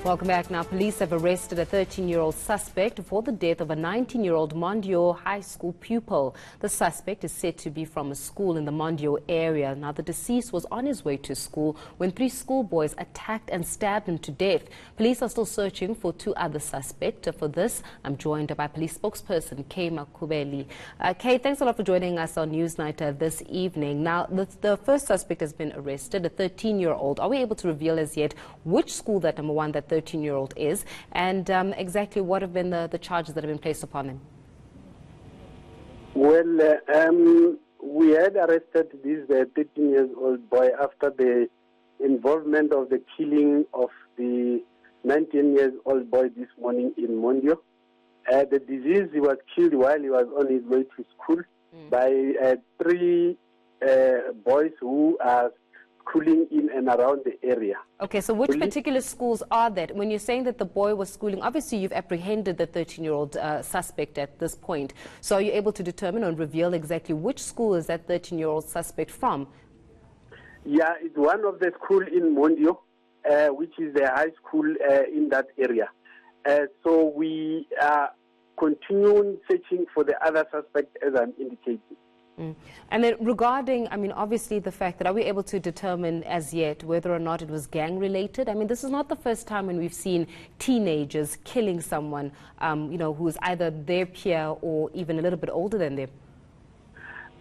Welcome back. Now, police have arrested a 13-year-old suspect for the death of a 19-year-old Mondeor high school pupil. The suspect is said to be from a school in the Mondeor area. Now, the deceased was on his way to school when 3 schoolboys attacked and stabbed him to death. Police are still searching for 2 other suspects. For this, I'm joined by police spokesperson Kay Makubeli. Kay, thanks a lot for joining us on Newsnight this evening. Now, the first suspect has been arrested, a 13-year-old. Are we able to reveal as yet which school that number one, that 13-year-old is, and exactly what have been the charges that have been placed upon him? Well, we had arrested this 13-year-old boy after the involvement of the killing of the 19-year-old boy this morning in Mondeor. The disease, he was killed while he was on his way to school by 3 boys who are schooling in and around the area. Okay, so which particular schools are that? When you're saying that the boy was schooling, obviously you've apprehended the 13-year-old suspect at this point. So are you able to determine or reveal exactly which school is that 13-year-old suspect from? Yeah, it's one of the schools in Mondeor, which is the high school in that area. So we are continuing searching for the other suspect, as I'm indicating. And then regarding, I mean, obviously the fact that, are we able to determine as yet whether or not it was gang-related? I mean, this is not the first time when we've seen teenagers killing someone, you know, who's either their peer or even a little bit older than them.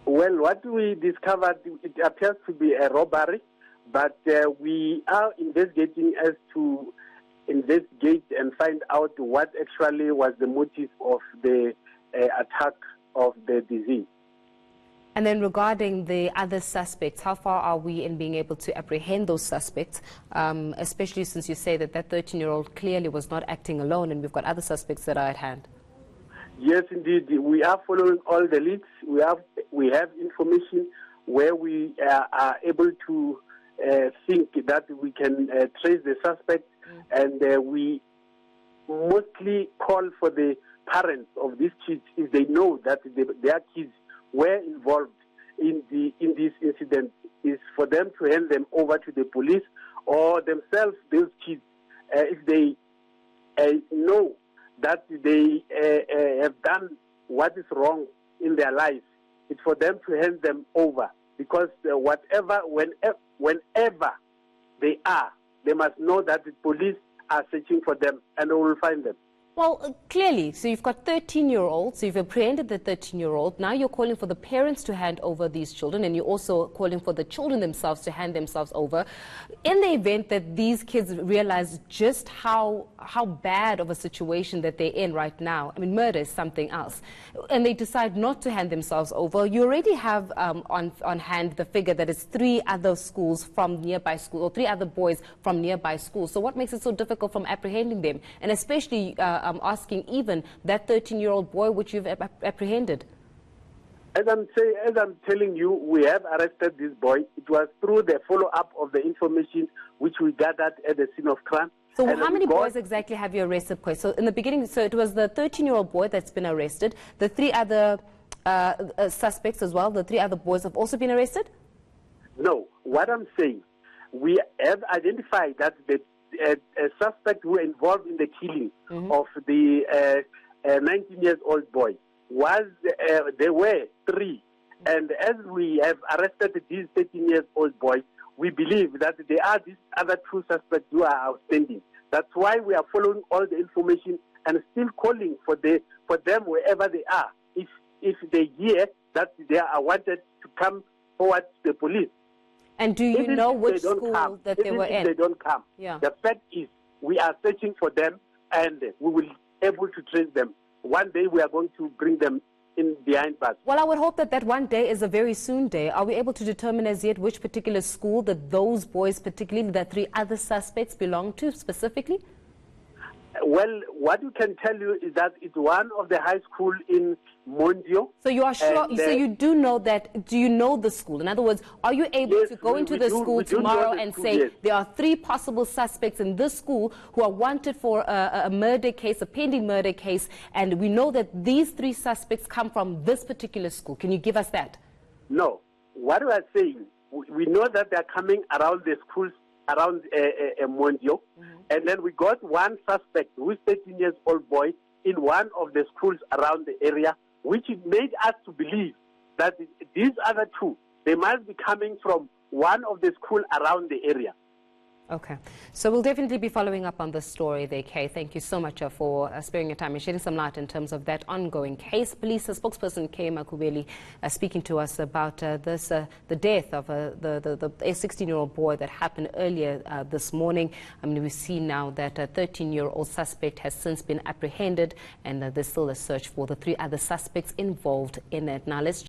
Well, what we discovered, it appears to be a robbery, but we are investigating as to investigate and find out what actually was the motive of the attack of the disease. And then regarding the other suspects, how far are we in being able to apprehend those suspects, especially since you say that that 13-year-old clearly was not acting alone and we've got other suspects that are at hand? Yes, indeed. We are following all the leads. We have information where we are able to think that we can trace the suspect, and we mostly call for the parents of these kids, if they know that their kids were involved in this incident, is for them to hand them over to the police, or themselves, those kids, if they know that they have done what is wrong in their lives, it's for them to hand them over, because whenever they are, they must know that the police are searching for them and they will find them. Well, clearly, so you've got 13-year-olds, so you've apprehended the 13-year-old. Now you're calling for the parents to hand over these children, and you're also calling for the children themselves to hand themselves over. In the event that these kids realize just how bad of a situation that they're in right now, I mean, murder is something else, and they decide not to hand themselves over, you already have on hand the figure that it's 3 other schools from nearby schools, or 3 other boys from nearby schools. So what makes it so difficult from apprehending them, and especially asking even that 13-year-old boy which you've apprehended? As I'm telling you, we have arrested this boy. It was through the follow-up of the information which we gathered at the scene of crime. So how many boys exactly have you arrested? So in the beginning, so it was the 13-year-old boy that's been arrested. The 3 other suspects as well, the 3 other boys have also been arrested? No. What I'm saying, we have identified that the a suspect who were involved in the killing of the 19-year-old boy there were 3, and as we have arrested this 13-year-old boy, we believe that there are these other 2 suspects who are outstanding. That's why we are following all the information and still calling for them wherever they are. If they hear that they are wanted to come forward to the police. And do you know which school that they were in? If they don't come, yeah. The fact is we are searching for them, and we will be able to trace them. One day we are going to bring them in behind bars. Well, I would hope that that one day is a very soon day. Are we able to determine as yet which particular school that those boys, particularly the 3 other suspects, belong to specifically? Well, what we can tell you is that it's one of the high school in Mondeor. So you are sure, so you do know that, do you know the school? In other words, are you able to go into the school tomorrow and say there are 3 possible suspects in this school who are wanted for a murder case, a pending murder case, and we know that these 3 suspects come from this particular school? Can you give us that? No. What we are saying, we know that they are coming around the schools around Mondeor. And then we got one suspect who is 13 years old boy in one of the schools around the area, which made us to believe that these other two, they must be coming from one of the schools around the area. Okay. So we'll definitely be following up on this story there, Kay. Thank you so much for sparing your time and shedding some light in terms of that ongoing case. Police spokesperson Kay Makubeli speaking to us about the death of the 16-year-old boy that happened earlier this morning. I mean, we see now that a 13-year-old suspect has since been apprehended, and there's still a search for the 3 other suspects involved in it. Now, let's